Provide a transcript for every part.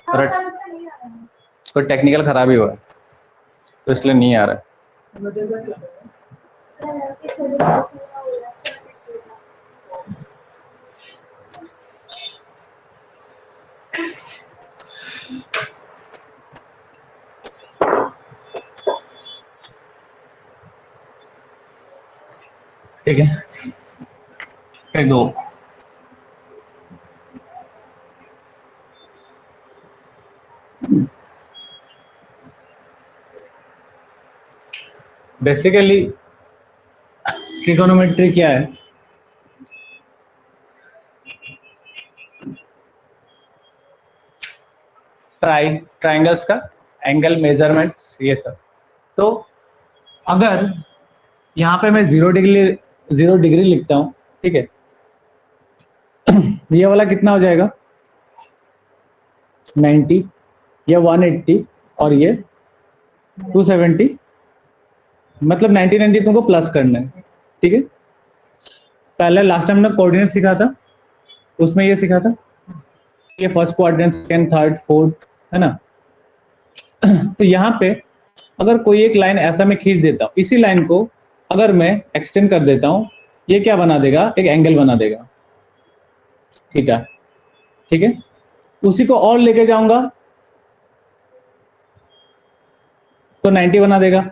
थोड़ा कोई टेक्निकल खराबी हुआ है तो इसलिए नहीं आ रहा है। ठीक है, फिर दो। बेसिकली ट्रिगोनोमेट्री क्या है? ट्राइंगल्स का एंगल मेजरमेंट्स ये सब। तो अगर यहाँ पे मैं 0 डिग्री लिखता हूँ, ठीक है, ये वाला कितना हो जाएगा 90, ये 180 और ये 270, मतलब 90 तुमको प्लस करना है। ठीक है, पहले लास्ट टाइम हमने कोऑर्डिनेट सीखा था, उसमें ये सीखा था ये first quadrant, second, third, fourth, है ना। तो यहाँ पे अगर कोई एक लाइन ऐसा मैं खींच देता हूँ, इसी लाइन को अगर मैं एक्सटेंड कर देता हूँ, ये क्या बना देगा, एक एंगल बना देगा थीटा। ठीक है, उसी को और लेके जाऊंगा तो 90 बना देगा,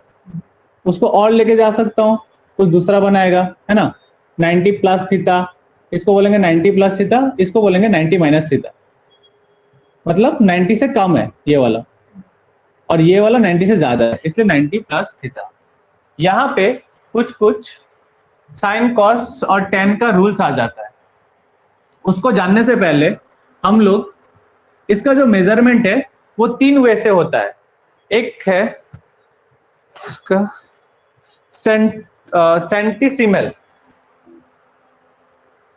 उसको और लेके जा सकता हूँ कुछ दूसरा बनाएगा, है ना। 90 प्लस थीटा, इसको बोलेंगे 90 प्लस थीटा, इसको बोलेंगे 90 माइनस थीटा, मतलब 90 से कम है ये वाला और ये वाला 90 से ज्यादा है, इसलिए 90 प्लस थीटा। यहाँ पे कुछ कुछ साइन कॉस और टेन का रूल्स आ जाता है, उसको जानने से पहले हम लोग इसका जो मेजरमेंट है वो 3 वे से होता है। एक है इसका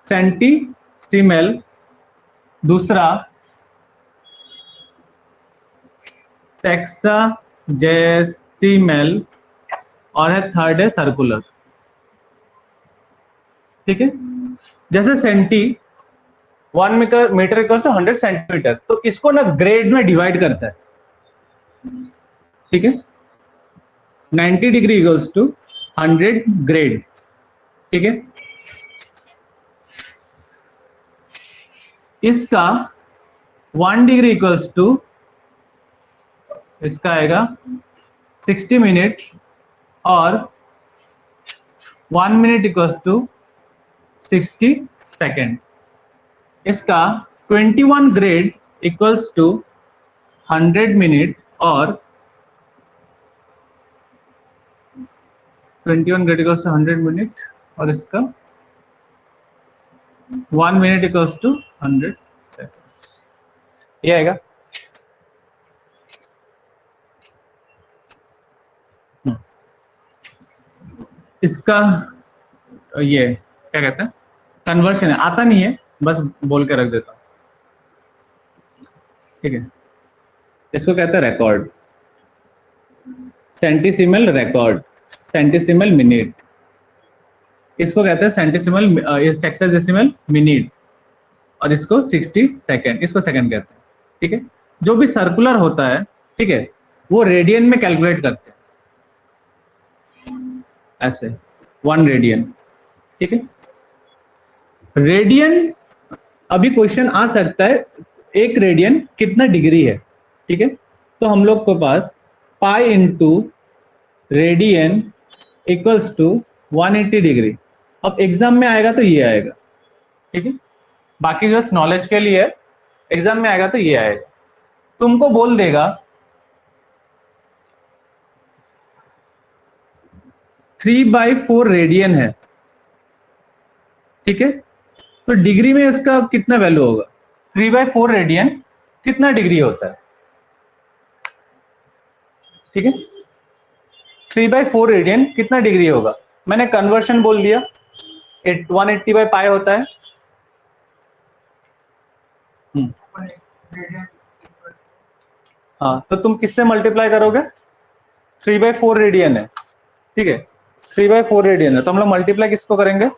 सेंटीसीमल, दूसरा सेक्साजेसिमल और है थर्ड है सर्कुलर। ठीक है, जैसे centi 1 metre equals to 100 centimetre, तो इसको ना ग्रेड में डिवाइड करता है। ठीक है, 90 डिग्री इक्वल्स टू 100 ग्रेड। ठीक है, इसका 1 डिग्री इक्वल्स टू इसका आएगा 60 मिनट और 1 मिनट इक्वल्स टू 60 सेकेंड। इसका 21 ग्रेड इक्वल्स टू 100 मिनट और 21 ग्रेड इक्वल्स टू 100 मिनट और इसका 1 मिनट इक्वल्स टू 100 सेकेंड। ये आएगा। इसका ये क्या कहते हैं, कन्वर्शन है, आता नहीं है, बस बोल के रख देता हूँ। ठीक है, इसको कहते हैं रिकॉर्ड, सेंटीसिमल रिकॉर्ड, सेंटीसिमल मिनट, इसको कहते हैं सेंटीसिमल सेक्साजेसिमल मिनट और इसको 60 सेकेंड, इसको सेकेंड कहते हैं। ठीक है, जो भी सर्कुलर होता है, ठीक है, वो रेडियन में कैलकुलेट करते हैं ऐसे, 1 रेडियन। ठीक है, रेडियन, अभी क्वेश्चन आ सकता है एक रेडियन कितना डिग्री है। ठीक है, तो हम लोग के पास pi into radian equals to 180 degree. अब एग्जाम में आएगा तो ये आएगा। ठीक है, बाकी जो नॉलेज के लिए एग्जाम में आएगा तो ये आएगा, तुमको बोल देगा 3/4 रेडियन है। ठीक है, तो डिग्री में इसका कितना वैल्यू होगा, 3/4 रेडियन कितना डिग्री होता है। ठीक है, 3/4 रेडियन कितना डिग्री होगा, मैंने कन्वर्शन बोल दिया, 180/पाई होता है। हाँ, तो तुम किससे मल्टीप्लाई करोगे, 3/4 रेडियन है। ठीक है, 3/4 रेडियन है, तो हम लोग मल्टीप्लाई किसको करेंगे,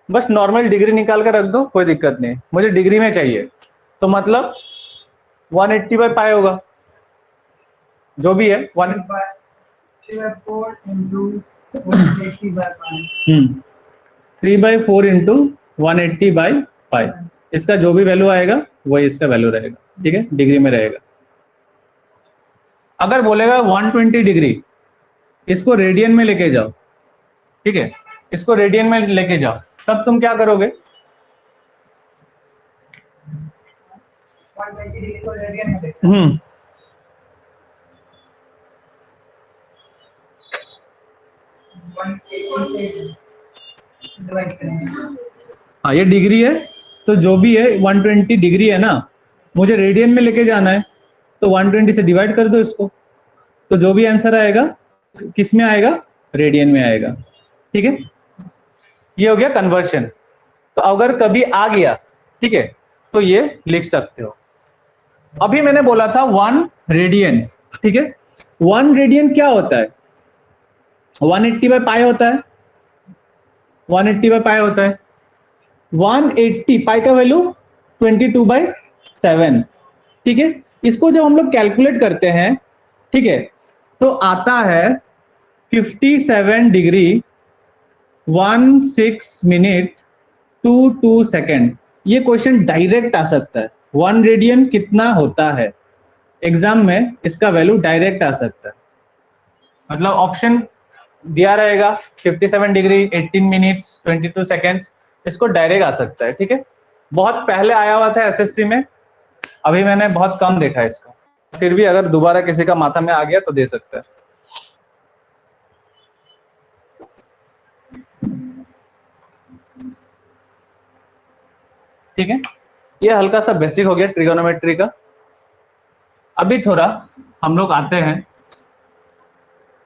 बस नॉर्मल डिग्री निकाल कर रख दो, कोई दिक्कत नहीं, मुझे डिग्री में चाहिए। तो मतलब 180 बाई पाई होगा, जो भी है 3/4 इंटू 180 बाई पाई, इसका जो भी वैल्यू आएगा वही इसका वैल्यू रहेगा, ठीक है, डिग्री में रहेगा। अगर बोलेगा 120 डिग्री, इसको रेडियन में लेके जाओ, ठीक है, इसको रेडियन में लेके जाओ, तब तुम क्या करोगे? 120 डिग्री को रेडियन में हाँ, ये डिग्री है, तो जो भी है 120 डिग्री है ना, मुझे रेडियन में लेके जाना है, तो 120 से डिवाइड कर दो इसको, तो जो भी आंसर आएगा किस में आएगा? रेडियन में आएगा, ठीक है। ये हो गया कन्वर्शन। तो अगर कभी आ गया, ठीक है, तो ये लिख सकते हो। अभी मैंने बोला था 1 रेडियन, ठीक है, 1 रेडियन क्या होता है? 180 बाई पाई होता है, 180 बाई पाई होता है। 180 पाई का वैल्यू 22/7, ठीक है। इसको जब हम लोग कैलकुलेट करते हैं, ठीक है, तो आता है 57 डिग्री 16 मिनट 22 सेकेंड। ये क्वेश्चन डायरेक्ट आ सकता है, 1 रेडियन कितना होता है, एग्जाम में इसका वैल्यू डायरेक्ट आ सकता है। मतलब ऑप्शन दिया रहेगा 57 डिग्री 18 मिनट्स 22 सेकेंड्स, इसको डायरेक्ट आ सकता है, ठीक है। बहुत पहले आया हुआ था एसएससी में, अभी मैंने बहुत कम देखा है इसको, फिर भी अगर दोबारा किसी का माथा में आ गया तो दे सकता है। ठीक है, ये हल्का सा बेसिक हो गया ट्रिगोनोमेट्री का। अभी थोड़ा हम लोग आते हैं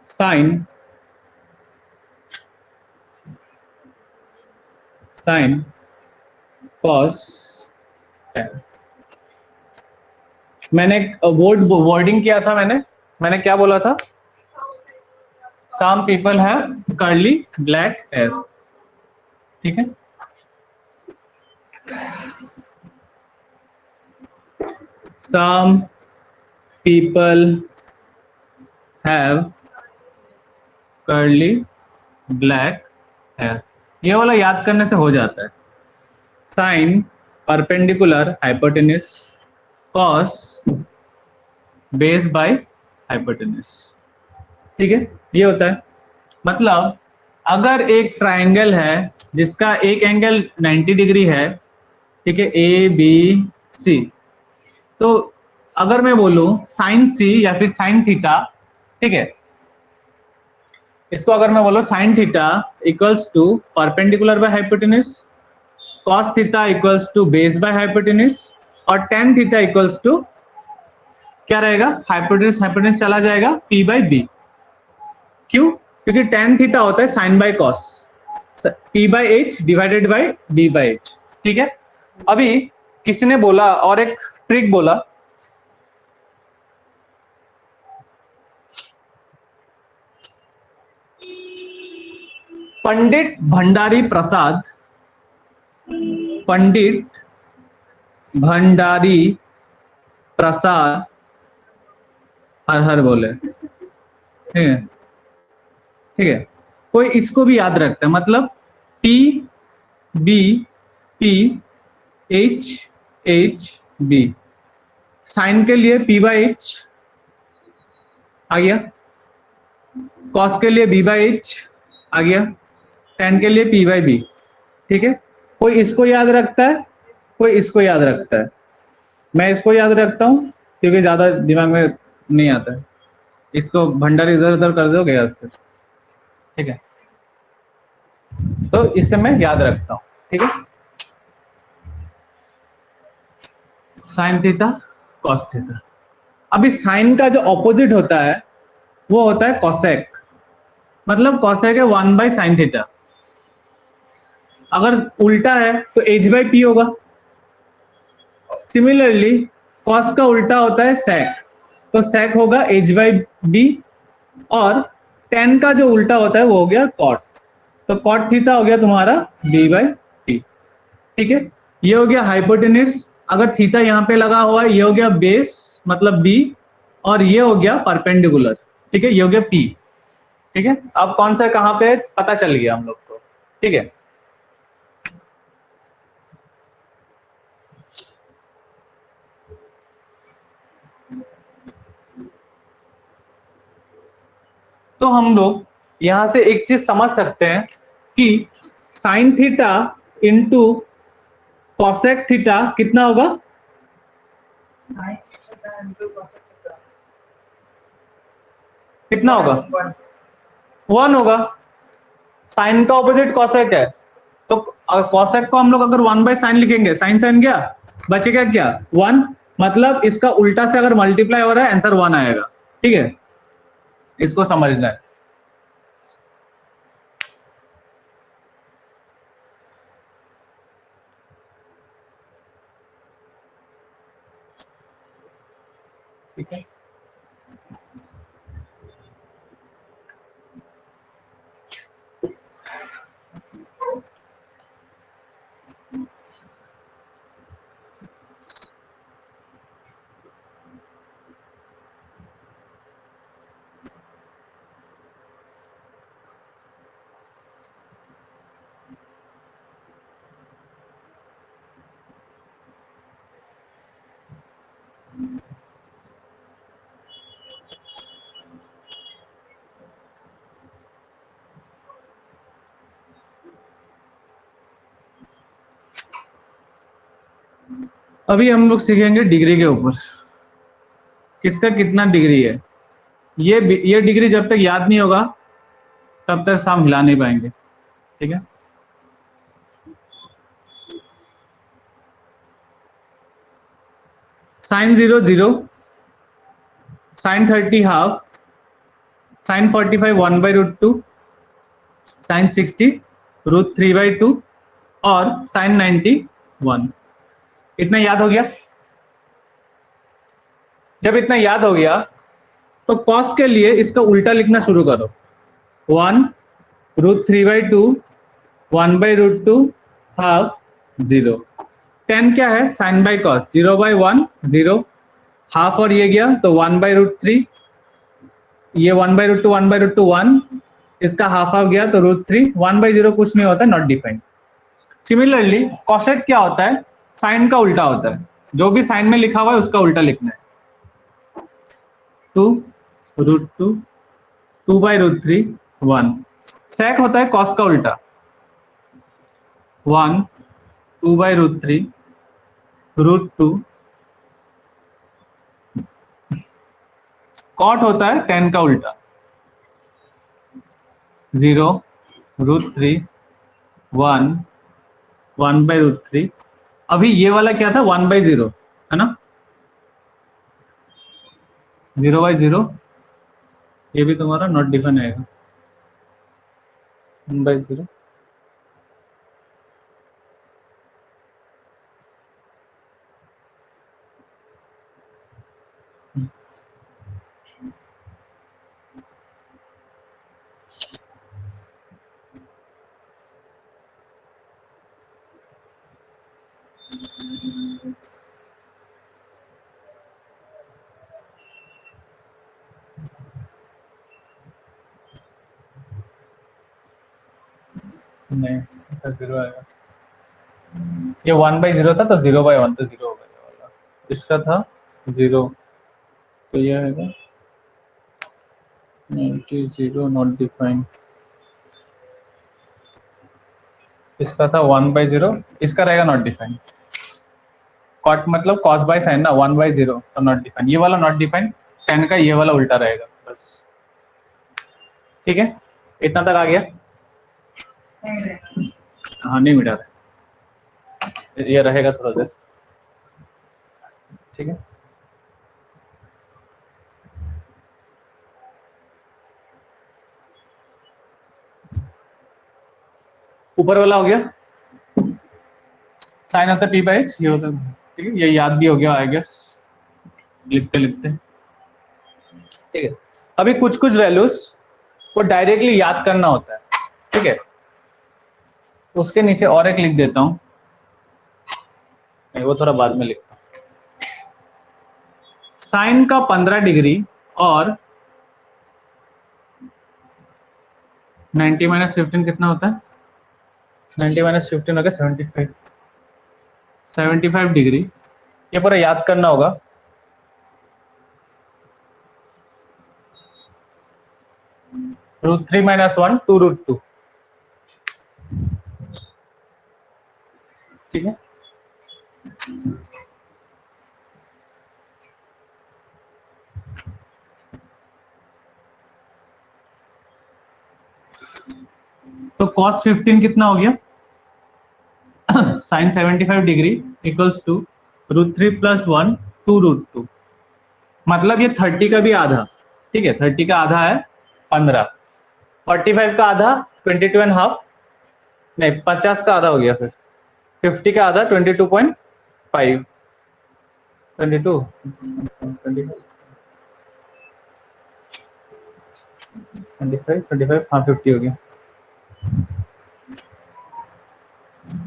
साइन कॉस टैन। मैंने वर्डिंग किया था, मैंने क्या बोला था? Some people have curly black hair, ठीक है। Some people have curly black hair, ये वाला याद करने से हो जाता है। Sine perpendicular hypotenuse cos base by hypotenuse, ठीक है, ये होता है। मतलब अगर एक ट्राइंगल है जिसका एक एंगल 90 डिग्री है, ठीक है, ए बी सी, तो अगर मैं बोलूं साइन सी या फिर साइन थीटा, ठीक है, इसको अगर मैं बोलूं sine theta equals to perpendicular by hypotenuse, cos theta equals to base by hypotenuse, और टेन थीटा इक्वल्स टू क्या रहेगा? हाइपोटेन्यूज चला जाएगा पी बाई बी। क्यों? क्योंकि टेन थीटा होता है sine by cos, p by h divided by b by h, ठीक है। अभी किसी ने बोला और एक ट्रिक बोला, पंडित भंडारी प्रसाद हर हर बोले, ठीक है, ठीक है। कोई इसको भी याद रखता है, मतलब T B P H H B, sine के लिए पी बाई एच आ गया, कॉस के लिए बी बाई एच आ गया, टेन के लिए पी बाई बी, ठीक है। कोई इसको याद रखता है, कोई इसको याद रखता है। मैं इसको याद रखता हूं क्योंकि ज्यादा दिमाग में नहीं आता है, इसको भंडार इधर उधर कर दोगे याद फिर, ठीक है, तो इससे मैं याद रखता हूं, ठीक है। Sine theta cos theta. अभी साइन का जो ऑपोजिट होता है वो होता है कॉसेक, मतलब कॉसेक है 1 बाई साइन थीटा। अगर उल्टा है तो एच बाई पी होगा। सिमिलरली कॉस का उल्टा होता है सेक, तो सेक होगा एच बाई बी, और टेन का जो उल्टा होता है वो हो गया कॉट, तो कॉट थीटा हो गया तुम्हारा बी बाई ठीक है, ये हो गया हाइपोटेन्यूज। अगर थीटा यहाँ पे लगा हुआ है, ये हो गया बेस मतलब बी, और ये हो गया परपेंडिकुलर। ठीक है, ये हो गया पी। ठीक है, अब कौन सा कहाँ पे पता चल गया हम लोग को। ठीक है, तो हम लोग यहां से एक चीज समझ सकते हैं कि sine theta into cosec theta कितना होगा? कितना होगा? 1 होगा। साइन का ऑपोजिट कॉसेक है, तो कॉसेक को हम लोग अगर 1/sin लिखेंगे, साइन साइन गया, बचेगा क्या? 1। मतलब इसका उल्टा से अगर मल्टीप्लाई हो रहा है, आंसर 1 आएगा। ठीक है, इसको समझना है। ठीक है, अभी हम लोग सीखेंगे डिग्री के ऊपर, किसका कितना डिग्री है। ये डिग्री जब तक याद नहीं होगा तब तक हम हिला नहीं पाएंगे। ठीक है, sine 0 0, sine 30 half, sine 45 1/√2, sine 60 √3/2 और साइन 90 1। इतना याद हो गया? जब इतना याद हो गया तो कॉस के लिए इसका उल्टा लिखना शुरू करो। 1 √3/2, 1/√2, हाफ, 0। 10 क्या है? साइन बाई कॉस, 0/1 0, हाफ और ये गया तो 1/√3, ये 1/√2 1/√2 1, इसका हाफ हाफ गया तो √3, 1/0 कुछ नहीं होता, नॉट डिफाइंड। सिमिलरली कॉसेक क्या होता है? साइन का उल्टा होता है, जो भी साइन में लिखा हुआ है उसका उल्टा लिखना है। 2 √2, 2/√3 1। सेक होता है कॉस का उल्टा, 1 2/√3 √2। कॉट होता है tan का उल्टा, 0 √3 1 1/√3। अभी ये वाला क्या था? 1/0 है ना, 0/0, ये भी तुम्हारा नॉट डिफाइन आएगा, 1/0। नहीं, इसका 0 आएगा। ये 1/0 था तो 0/1 तो 0 होगा ये वाला। इसका था 0 तो ये आएगा 90 नॉट डिफाइंड। इसका था 1/0, इसका रहेगा नॉट डिफाइंड। कॉट मतलब कॉस बाय साइन ना, 1/0 तो नॉट डिफाइंड। ये वाला नॉट डिफाइंड, tan का ये वाला उल्टा रहेगा बस। ठीक है, इतना तक आ गया? हाँ नहीं मिटा रहा, ये रहेगा थोड़ा देर। ठीक है, ऊपर वाला हो गया साइन होता है p/h, ये होता है। ठीक है, ये याद भी हो गया आई गेस लिखते लिखते। ठीक है, अभी कुछ कुछ वैल्यूज को डायरेक्टली याद करना होता है। ठीक है, उसके नीचे और एक लिख देता हूं, नहीं, वो थोड़ा बाद में लिखता हूँ। साइन का 15 डिग्री और 90 माइनस 15 कितना होता है? 90 माइनस 15 होगा 75। 75 डिग्री, ये पूरा याद करना होगा। √3 माइनस 1 2 √2, ठीक है। तो cos 15 कितना हो गया? Sine 75 degree equals to √3 plus 1 2 √2, मतलब ये 30 का भी आधा, ठीक है। 30 का आधा है 15, 45 का आधा 22.5, नहीं 50 का आधा हो गया, फिर 50 का आधा 22.5, 22 25 हाँ 50 हो गया।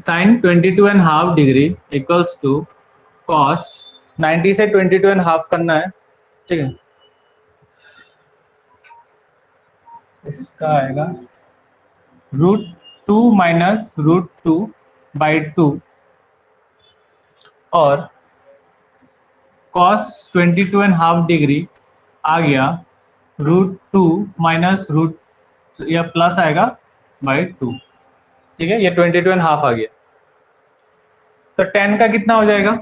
Sine 22.5 degree equals to cos 90 से 22.5 करना है, ठीक है। इसका आएगा √2 माइनस √2/2 और cos 22.5 डिग्री आ गया √2 माइनस रूट या प्लस आएगा /2, ठीक है। ये 22.5 आ गया, तो 10 का कितना हो जाएगा?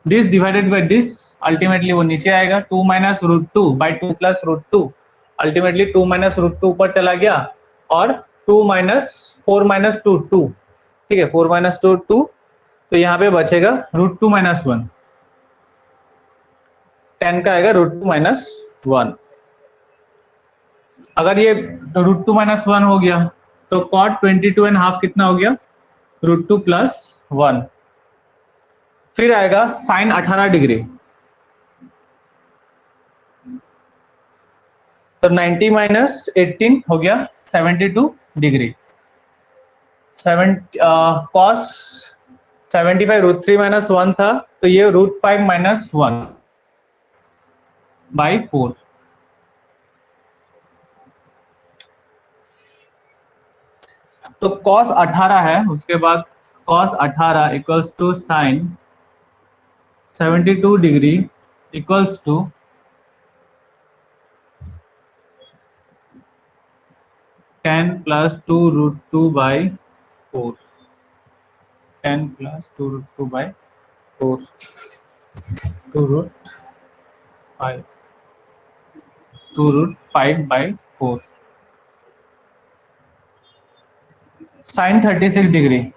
This divided by this, ultimately वो नीचे आएगा 2 माइनस √2/2 प्लस √2, अल्टीमेटली 2 माइनस √2 ऊपर चला गया और 2 माइनस 4 माइनस 2 2, ठीक है। 4 माइनस 2 2, तो यहाँ पे बचेगा √2 माइनस 1, 10 का आएगा √2 माइनस 1। अगर ये √2 माइनस 1 हो गया तो cot 22.5 कितना हो गया? √2 प्लस 1। फिर आएगा साइन 18 डिग्री, तो 90 माइनस 18 हो गया 72 डिग्री। 7 cos 75 √3 माइनस 1 था, तो ये √5 माइनस 1/4, तो cos 18 है, उसके बाद cos 18 equals to sine 72 degree equals to 10 plus 2 √2/4, 10 plus 2 √2/4, 2 √5, 2 √5/4, sine 36 degree,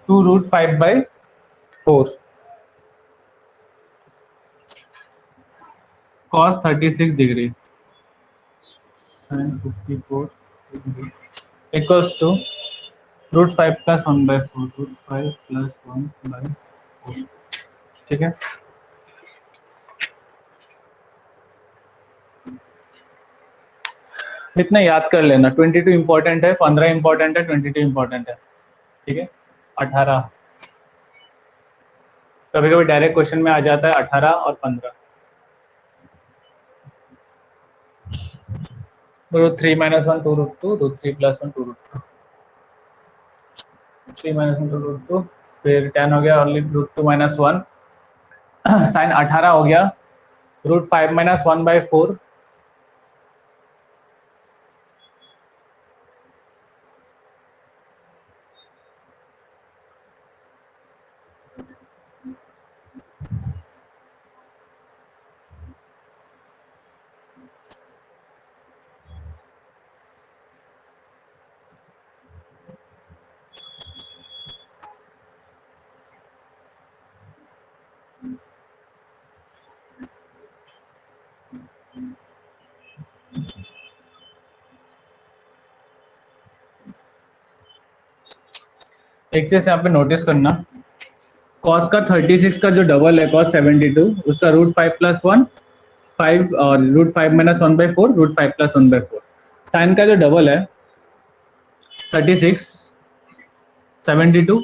to √5/4, cos 36 degree sin 54 degree equals to √5 plus 1/4, √5 plus 1/4, ठीक है। इतना याद कर लेना, 22 इंपॉर्टेंट है, 15 इंपॉर्टेंट है, 22 इंपॉर्टेंट है, ठीक है। 18 कभी कभी डायरेक्ट क्वेश्चन में आ जाता है, 18 और 15। √3 माइनस 1 2 √2, √3 प्लस 1 2 √2, 3 माइनस 1 2 √2, फिर 10 हो गया ओनली √2 माइनस 1, साइन 18 हो गया √5 माइनस 1/4, एक चीज यहाँ पे नोटिस करना, कॉस का 36 का जो डबल है कॉस 72, उसका √5 + 1 5 और √5 - 1/4 √5 + 1/4। साइन का जो डबल है 36 72,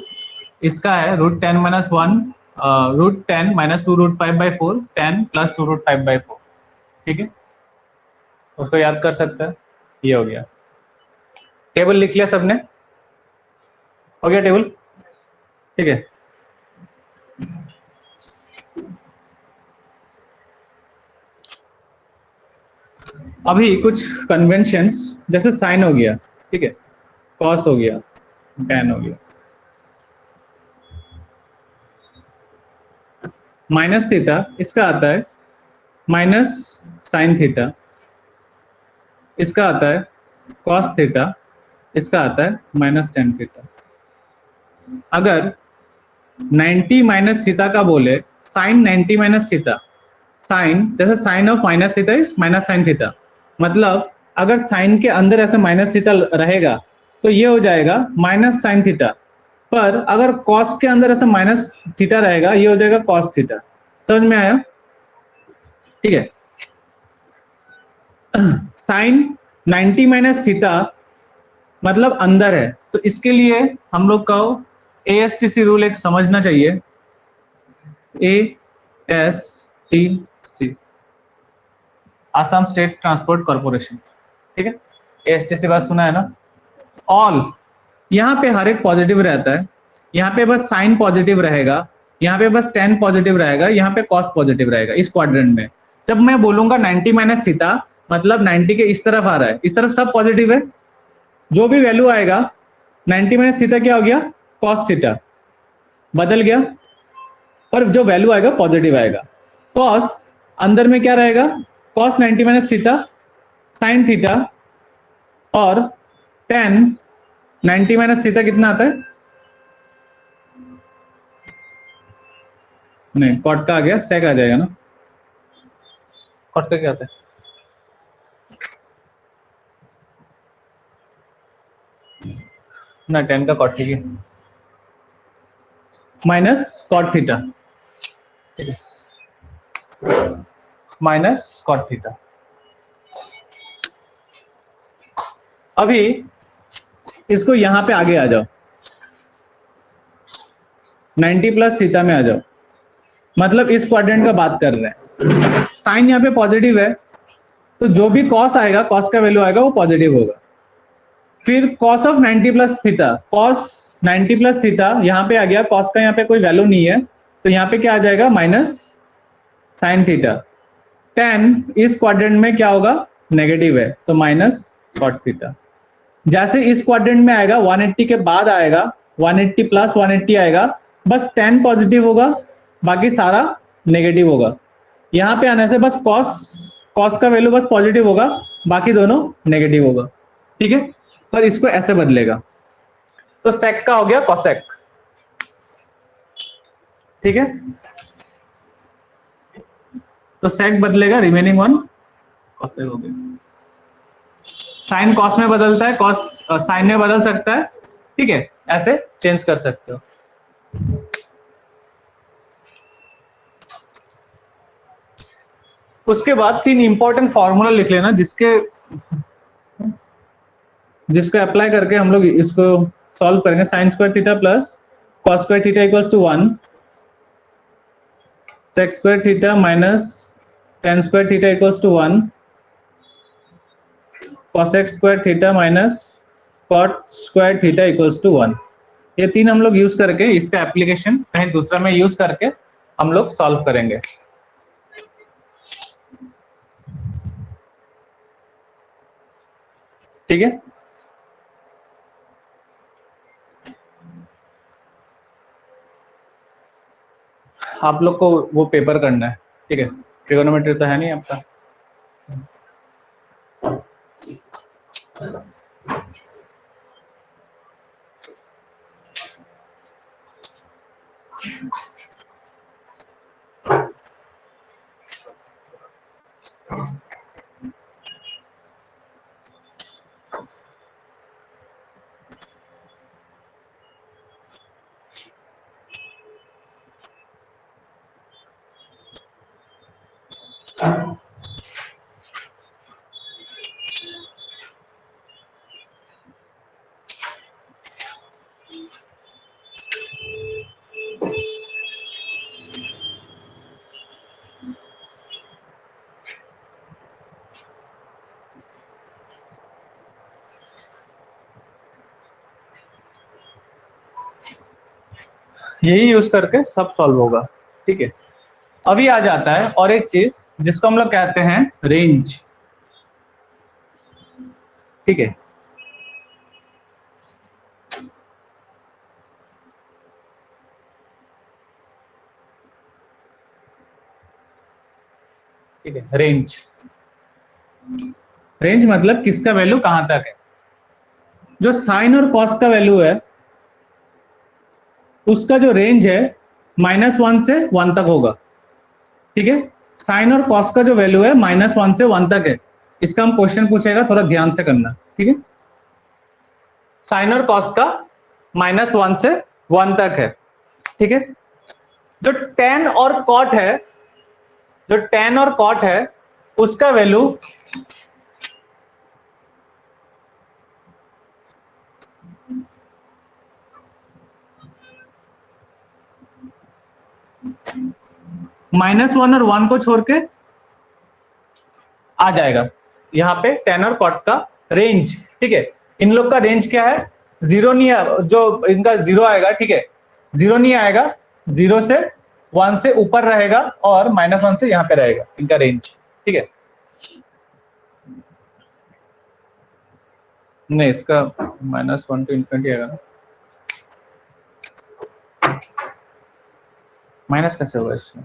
इसका है √10 - 1 √10 - 2√5/4 10 + 2√5/4। ठीक है, उसको याद कर सकते हैं। ये हो गया, टेबल लिख लिया सबने, हो गया टेबल। ठीक है, अभी कुछ कन्वेंशंस, जैसे साइन हो गया, ठीक है, कॉस हो गया, टैन हो गया, माइनस थीटा इसका आता है माइनस साइन थीटा, इसका आता है कॉस थीटा, इसका आता है माइनस टेन थीटा। अगर 90 माइनस थीटा का बोले, साइन 90 माइनस थीटा, साइन जैसे sine of minus theta is minus sine theta, मतलब अगर साइन के अंदर ऐसे माइनस थीटा रहेगा तो ये हो जाएगा माइनस साइन थीटा, पर अगर कॉस के अंदर ऐसा माइनस थीटा रहेगा ये हो जाएगा कॉस थीटा। समझ में आया? ठीक है, साइन 90 माइनस थीटा मतलब अंदर है, तो इसके लिए हम लोग को ASTC रूल एक समझना चाहिए। ASTC, Assam state transport corporation. ठीक है, ASTC बात सुना है ना? ऑल, यहाँ पे हर एक पॉजिटिव रहता है, यहाँ पे बस साइन पॉजिटिव रहेगा, यहाँ पे बस टेन पॉजिटिव रहेगा, यहाँ पे कॉस पॉजिटिव रहेगा इस क्वाड्रेंट में। जब मैं बोलूंगा 90 माइनस थीटा मतलब 90 के इस तरफ आ रहा है, इस तरफ सब पॉजिटिव है, जो भी वैल्यू आएगा 90 माइनस थीटा क्या हो गया? कॉस थीटा, बदल गया, और जो वैल्यू आएगा पॉजिटिव आएगा। कॉस अंदर में क्या रहेगा? Cos 90 minus theta sine theta, और टेन 90 माइनस थीटा कितना आता है? नहीं, कॉट का आ गया, सेक आ जाएगा ना। कॉट का क्या आता है? ना, 10 का कॉट ठीक है, माइनस कॉट थीटा, ठीक है, माइनस कॉट थीटा। अभी इसको यहां पे आगे आ जाओ, 90 प्लस थीटा में आ जाओ, मतलब इस क्वाड्रेंट का बात कर रहे हैं। साइन यहाँ पे पॉजिटिव है, तो जो भी कॉस आएगा, कॉस का वैल्यू आएगा वो पॉजिटिव होगा। फिर cos of 90 plus theta, cos 90 plus theta यहाँ पे आ गया, कॉस का यहाँ पे कोई वैल्यू नहीं है, तो यहाँ पे क्या आ जाएगा? Minus sine theta. टेन इस क्वाड्रेंट में क्या होगा? नेगेटिव है, तो माइनस कॉट थीटा। जैसे इस क्वाड्रेंट में आएगा 180 के बाद आएगा, 180 प्लस 180 आएगा, बस 10 पॉजिटिव होगा, बाकी सारा नेगेटिव होगा। यहाँ पे आने से बस कॉस कॉस का वैल्यू बस पॉजिटिव होगा, बाकी दोनों नेगेटिव होगा। ठीक है, पर इसको ऐसे बदलेगा, तो सेक का हो गया कॉसेक। ठीक है, तो सेक बदलेगा, रिमेनिंग वन कॉसेक हो गया। साइन कॉस में बदलता है, कॉस साइन में बदल सकता है। ठीक है, ऐसे चेंज कर सकते हो। उसके बाद 3 इंपॉर्टेंट फॉर्मूला लिख लेना, जिसको अप्लाई करके हम लोग इसको सॉल्व करेंगे। Sine square theta plus cos square theta equals to 1, sec square theta minus tan square theta equals to 1, cosec square theta minus cot square theta equals to 1। ये तीन हम लोग यूज करके, इसका एप्लीकेशन कहीं दूसरा में यूज करके हम लोग सॉल्व करेंगे। ठीक है, आप लोग को वो पेपर करना है। ठीक है, ट्रिगोनोमेट्री तो है नहीं आपका। यही यूज करके सब सॉल्व होगा, ठीक है। अभी आ जाता है और एक चीज जिसको हम लोग कहते हैं रेंज, ठीक है। ठीक है, रेंज, रेंज मतलब किसका वैल्यू कहां तक है। जो साइन और कॉस का वैल्यू है उसका जो रेंज है -1 से 1 तक होगा, ठीक है। साइन और कॉस का जो वैल्यू है -1 से 1 तक है। इसका हम क्वेश्चन पूछेगा, थोड़ा ध्यान से करना, ठीक है। साइन और कॉस का -1 से 1 तक है, ठीक है। जो टेन और कॉट है, जो टेन और कॉट है उसका वैल्यू -1 और 1 को छोड़ के आ जाएगा यहाँ पे टेन और कॉट का रेंज, ठीक है। इन लोग का रेंज क्या है, जीरो नहीं है, जो इनका जीरो आएगा, ठीक है, जीरो नहीं आएगा, 0 से 1 से ऊपर रहेगा और -1 से यहाँ पे रहेगा इनका रेंज, ठीक है। नहीं, इसका -1 टू इन्फिनिटी आएगा ना, माइनस कैसे होगा इसमें।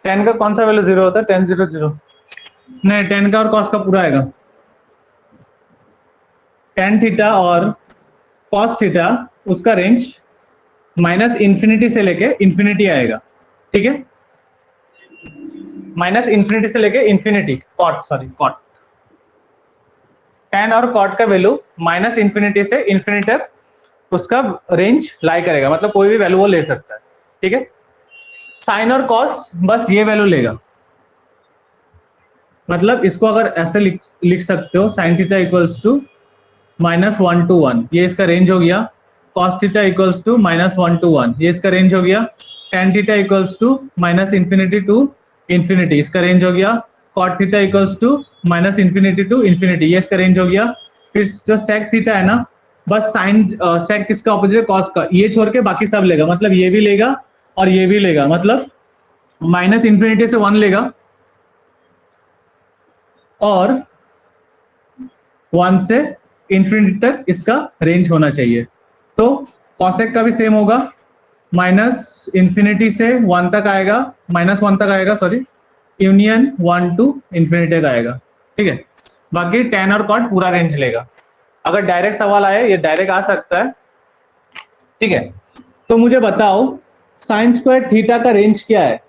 टेन का कौन सा वैल्यू 0 होता है, 10 0 0, नहीं, टेन का और कॉस का पूरा आएगा। टेन थीटा और कॉस थीटा उसका रेंज -इन्फिनिटी से लेके इन्फिनिटी आएगा, ठीक है। -इन्फिनिटी से लेके इन्फिनिटी, कॉट टेन और कॉट का वैल्यू -इन्फिनिटी से इन्फिनिटी तक उसका रेंज लाई करेगा, मतलब कोई भी वैल्यू वो ले सकता है, ठीक है। साइन और कॉस बस ये वैल्यू लेगा, मतलब इसको अगर ऐसे लिख सकते हो, sine theta equals to -1 to 1, ये इसका रेंज हो गया। Cos theta equals to -1 to 1, ये इसका रेंज हो गया। Tan theta equals to -infinity to infinity, इसका रेंज हो गया। Cot theta equals to -infinity to infinity, ये इसका रेंज हो गया। फिर जो सेक थीटा है ना, बस साइन सेक किसका ऑपोजिट है, कॉस का, ये छोड़ के बाकी सब लेगा, मतलब ये भी लेगा और ये भी लेगा, मतलब -इन्फिनिटी से 1 लेगा और 1 से इन्फिनिटी तक इसका रेंज होना चाहिए। तो कॉसेक का भी सेम होगा, -इन्फिनिटी से 1 तक आएगा, -1 तक आएगा, सॉरी, यूनियन 1 टू इन्फिनिटी तक आएगा, ठीक है। बाकी टेन और कॉट पूरा रेंज लेगा। अगर डायरेक्ट सवाल आए, ये डायरेक्ट आ सकता है, ठीक है। तो मुझे बताओ साइन स्क्वायर थीटा का रेंज क्या है,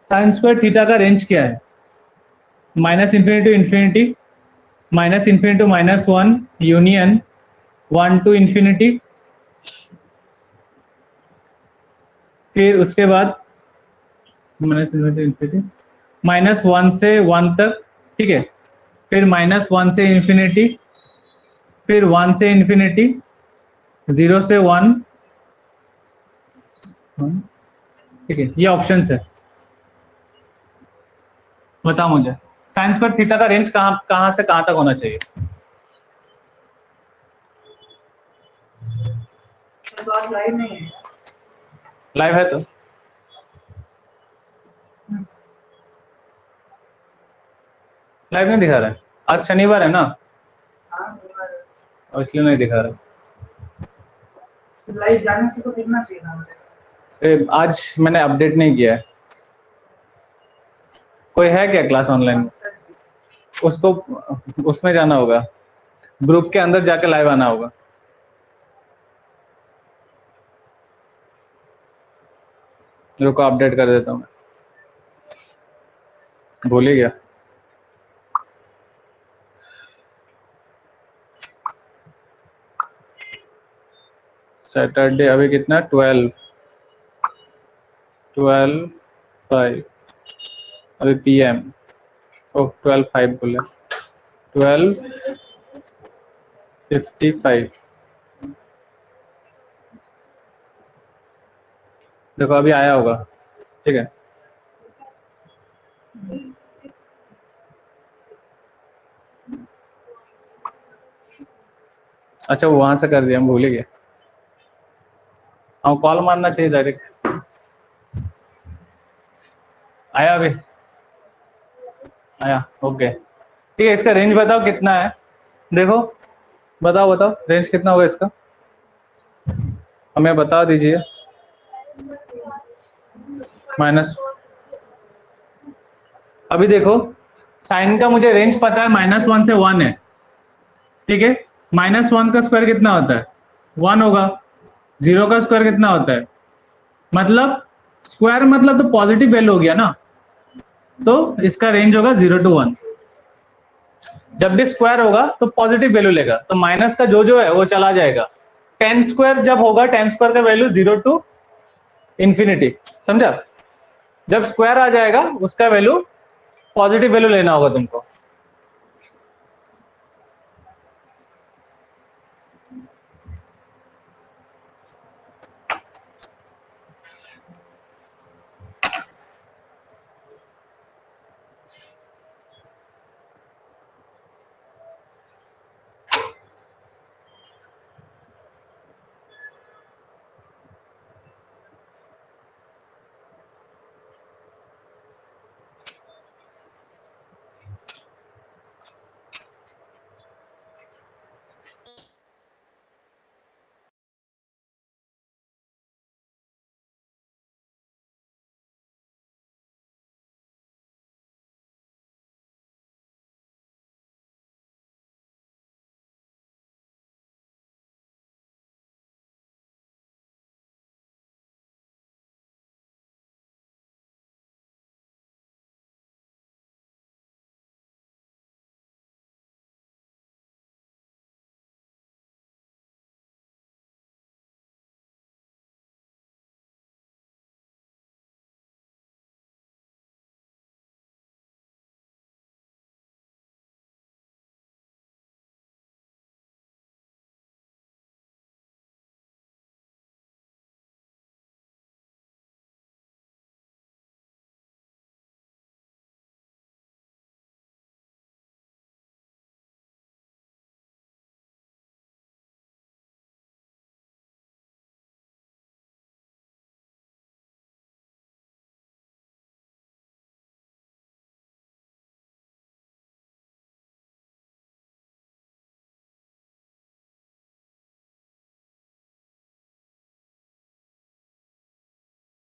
साइन स्क्वायर थीटा का रेंज क्या है, -infinity to infinity, -infinity to -1, union 1 to infinity, फिर उसके बाद -1 से 1 तक, ठीक है। फिर -1 से इन्फिनिटी, फिर 1 से इन्फिनिटी, 0 से 1, ठीक है। ये ऑप्शन है, बताओ मुझे साइन स्क्वायर थीटा का रेंज कहां से कहां तक होना चाहिए। लाइव नहीं है, लाइव है तो लाइव नहीं दिखा रहा है, आज शनिवार है ना, और इसलिए नहीं दिखा रहा। लाइव जाने से तो दिखना चाहिए ना, आज मैंने अपडेट नहीं किया है। कोई है क्या क्लास ऑनलाइन, उसको उसमें जाना होगा, ग्रुप के अंदर जाके लाइव आना होगा। रुको अपडेट कर देता हूँ, भूल ही गया। सैटरडे अभी कितना 12:05 अभी PM। ओ 12:05 बोले, 12:55। देखो अभी आया होगा, ठीक है। अच्छा वो वहां से कर दिया, हम भूल ही गए। हाँ कॉल मारना चाहिए डायरेक्ट। आया अभी, आया, ओके ठीक है। इसका रेंज बताओ कितना है, देखो बताओ रेंज कितना होगा इसका, हमें बता दीजिए। माइनस, अभी देखो साइन का मुझे रेंज पता है, -1 से 1 है, ठीक है। -1 का स्क्वायर कितना होता है, 1 होगा। 0 का स्क्वायर कितना होता है, मतलब स्क्वायर मतलब तो पॉजिटिव वैल्यू हो गया ना, तो इसका रेंज होगा 0 to 1। जब भी स्क्वायर होगा तो पॉजिटिव वैल्यू लेगा, तो माइनस का जो है वो चला जाएगा। 10 स्क्वायर जब होगा, 10 स्क्वायर का वैल्यू 0 to इंफिनिटी, समझा। जब स्क्वायर आ जाएगा उसका वैल्यू पॉजिटिव वैल्यू लेना होगा तुमको,